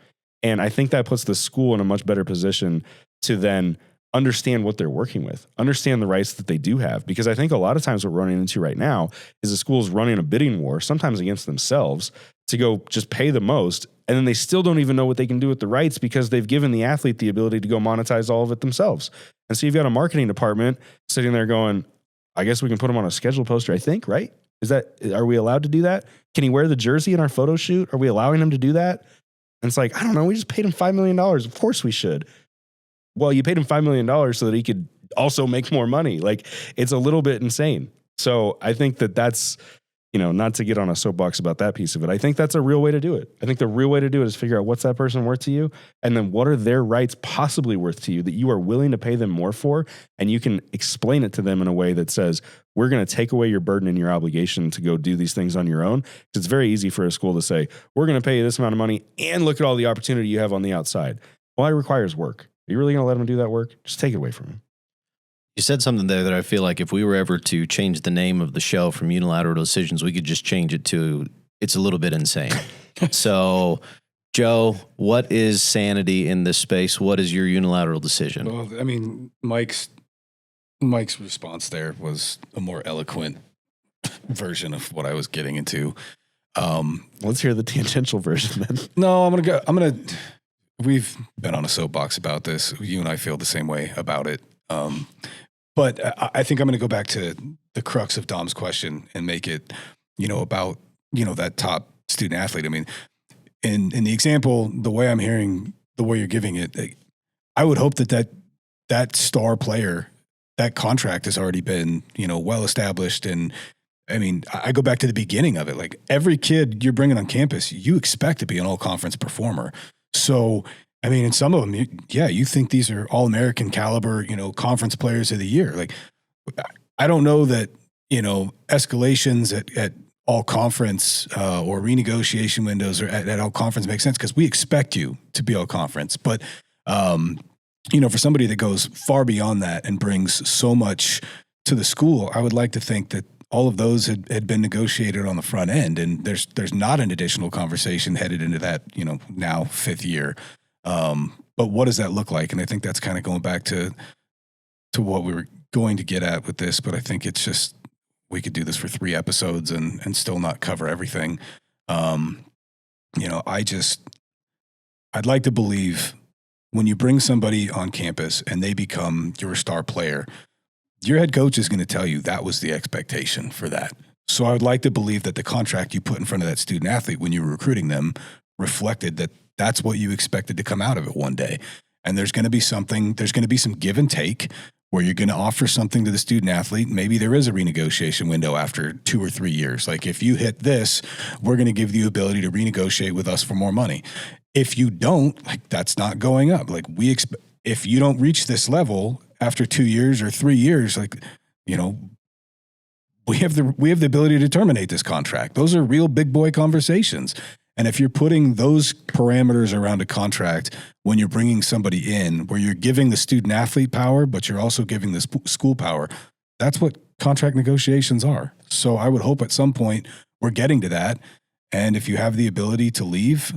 And I think that puts the school in a much better position to then understand what they're working with, understand the rights that they do have. Because I think a lot of times what we're running into right now is the schools running a bidding war, sometimes against themselves, to go just pay the most. And then they still don't even know what they can do with the rights, because they've given the athlete the ability to go monetize all of it themselves. And so you've got a marketing department sitting there going, I guess we can put him on a schedule poster, I think, right? Are we allowed to do that? Can he wear the jersey in our photo shoot? Are we allowing him to do that? And it's like, I don't know, we just paid him $5 million. Of course we should. Well, you paid him $5 million so that he could also make more money. Like, it's a little bit insane. So I think that's, not to get on a soapbox about that piece of it. I think that's a real way to do it. I think the real way to do it is figure out what's that person worth to you, and then what are their rights possibly worth to you that you are willing to pay them more for, and you can explain it to them in a way that says, we're going to take away your burden and your obligation to go do these things on your own. It's very easy for a school to say, we're going to pay you this amount of money and look at all the opportunity you have on the outside. Well, it requires work. Are you really going to let them do that work? Just take it away from them. You said something there that I feel like if we were ever to change the name of the show from Unilateral Decisions, we could just change it to It's a Little Bit Insane. So, Joe, what is sanity in this space? What is your unilateral decision? Well, I mean, Mike's response there was a more eloquent version of what I was getting into. Let's hear the tangential version then. No, we've been on a soapbox about this. You and I feel the same way about it. But I think I'm going to go back to the crux of Dom's question and make it, about, that top student athlete. I mean, in the example, the way I'm hearing, the way you're giving it, I would hope that star player, that contract has already been, well established. And I mean, I go back to the beginning of it. Like every kid you're bringing on campus, you expect to be an all conference performer. So, I mean, in some of them, you think these are all American caliber, conference players of the year. Like, I don't know that, escalations at all conference or renegotiation windows or at all conference make sense because we expect you to be all conference. But, for somebody that goes far beyond that and brings so much to the school, I would like to think that all of those had been negotiated on the front end, and there's not an additional conversation headed into that, now 5th year. But what does that look like? And I think that's kind of going back to what we were going to get at with this, but I think it's just, we could do this for 3 episodes and still not cover everything. I'd like to believe when you bring somebody on campus and they become your star player, your head coach is going to tell you that was the expectation for that. So I would like to believe that the contract you put in front of that student athlete when you were recruiting them reflected that that's what you expected to come out of it one day. And there's going to be some give and take where you're going to offer something to the student athlete. Maybe there is a renegotiation window after 2 or 3 years. Like if you hit this, we're going to give you the ability to renegotiate with us for more money. If you don't, like that's not going up. Like if you don't reach this level after 2 years or 3 years, like, we have the ability to terminate this contract. Those are real big boy conversations. And if you're putting those parameters around a contract when you're bringing somebody in, where you're giving the student athlete power, but you're also giving the school power, that's what contract negotiations are. So I would hope at some point we're getting to that. And if you have the ability to leave,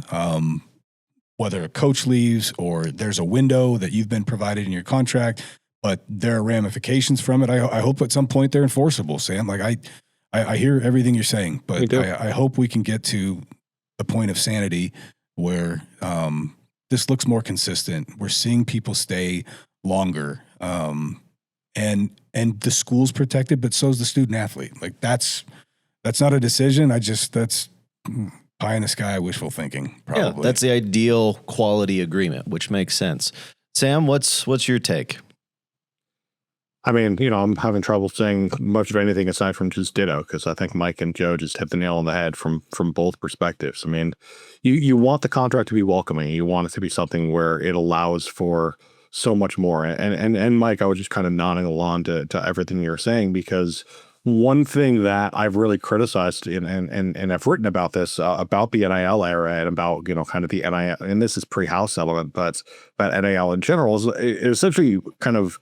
whether a coach leaves or there's a window that you've been provided in your contract, but there are ramifications from it, I hope at some point they're enforceable, Sam. Like I hear everything you're saying, but I hope we can get to the point of sanity where this looks more consistent. We're seeing people stay longer, and the school's protected, but so's the student athlete. Like that's not a decision. That's pie in the sky wishful thinking. Probably. Yeah, that's the ideal quality agreement, which makes sense. Sam, what's your take? I mean, I'm having trouble saying much of anything aside from just ditto, because I think Mike and Joe just hit the nail on the head from both perspectives. I mean, you want the contract to be welcoming. You want it to be something where it allows for so much more. And Mike, I was just kind of nodding along to everything you're saying, because one thing that I've really criticized and I've written about this, about the NIL era and about, kind of the NIL, and this is pre-House settlement, but NIL in general is it essentially kind of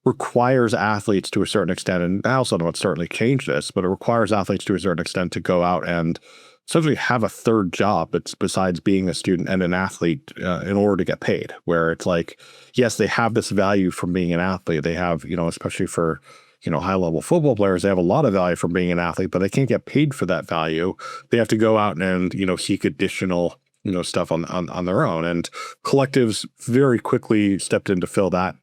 requires athletes to a certain extent, and House settlement certainly changed this, but it requires athletes to a certain extent to go out and essentially have a third job besides being a student and an athlete in order to get paid, where it's like, yes, they have this value from being an athlete. They have, especially for high-level football players, they have a lot of value from being an athlete, but they can't get paid for that value. They have to go out and, seek additional, stuff on their own. And collectives very quickly stepped in to fill that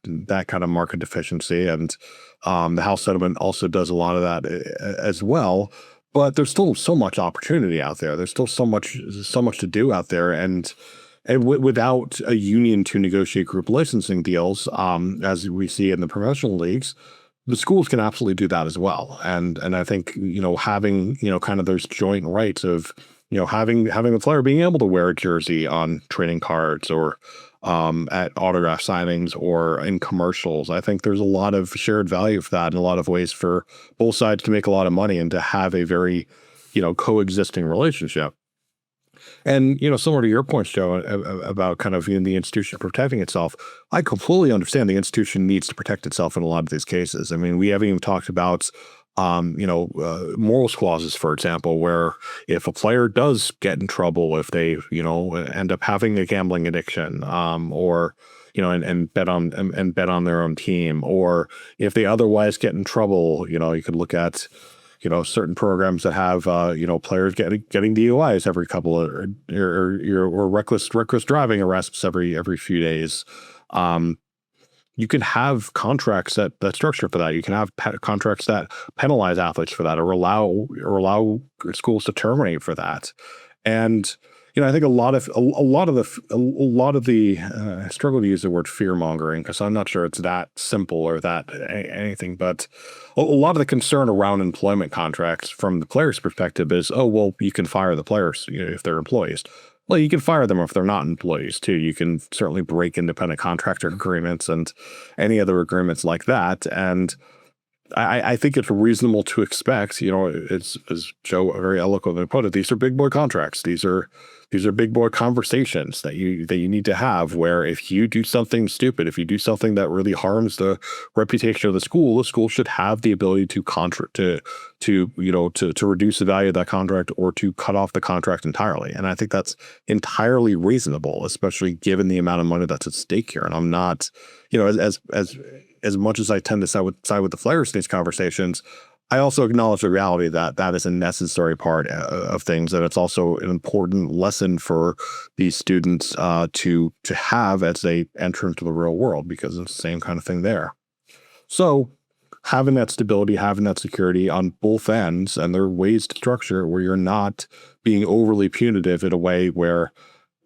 kind of market deficiency. And the House settlement also does a lot of that as well. But there's still so much opportunity out there. There's still so much to do out there. And without a union to negotiate group licensing deals, as we see in the professional leagues, the schools can absolutely do that as well. And I think, having, kind of those joint rights of, having a player being able to wear a jersey on trading cards or at autograph signings or in commercials, I think there's a lot of shared value for that and a lot of ways for both sides to make a lot of money and to have a very, coexisting relationship. And, similar to your points, Joe, about kind of the institution protecting itself, I completely understand the institution needs to protect itself in a lot of these cases. I mean, we haven't even talked about, morals clauses, for example, where if a player does get in trouble, if they, end up having a gambling addiction, or, and bet on their own team, or if they otherwise get in trouble, you could look at, certain programs that have players getting DUIs every couple of or reckless driving arrests every few days. You can have contracts that structure for that. You can have contracts that penalize athletes for that, or allow schools to terminate for that. And I think a lot of the I struggle to use the word fear mongering because I'm not sure it's that simple or that anything, but a lot of the concern around employment contracts from the player's perspective is, oh, well, you can fire the players if they're employees. Well, you can fire them if they're not employees too. You can certainly break independent contractor agreements and any other agreements like that. And I think it's reasonable to expect, it's, as Joe very eloquently put it, these are big boy contracts. These are big boy conversations that you need to have, where if you do something stupid, if you do something that really harms the reputation of the school should have the ability to reduce the value of that contract or to cut off the contract entirely. And I think that's entirely reasonable, especially given the amount of money that's at stake here. And I'm not, as much as I tend to side with the players in these conversations, I also acknowledge the reality that is a necessary part of things, and it's also an important lesson for these students to have as they enter into the real world, because it's the same kind of thing there. So having that stability, having that security on both ends, and there are ways to structure where you're not being overly punitive in a way where,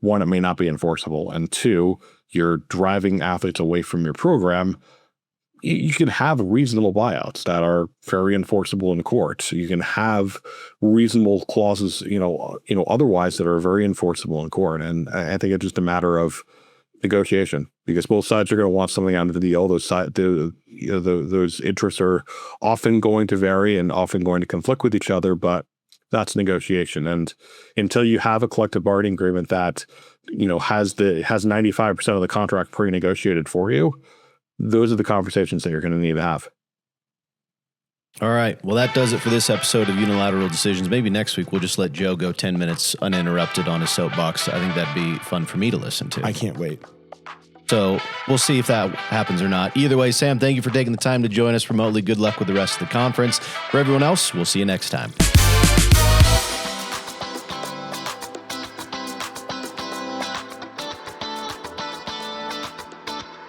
one, it may not be enforceable, and two, you're driving athletes away from your program. You can have reasonable buyouts that are very enforceable in court. You can have reasonable clauses, otherwise that are very enforceable in court. And I think it's just a matter of negotiation, because both sides are going to want something out of the deal. Those interests are often going to vary and often going to conflict with each other, but that's negotiation. And until you have a collective bargaining agreement that, has 95% of the contract pre-negotiated for you, those are the conversations that you're going to need to have. All right. Well, that does it for this episode of Unilateral Decisions. Maybe next week we'll just let Joe go 10 minutes uninterrupted on his soapbox. I think that'd be fun for me to listen to. I can't wait. So we'll see if that happens or not. Either way, Sam, thank you for taking the time to join us remotely. Good luck with the rest of the conference. For everyone else, we'll see you next time.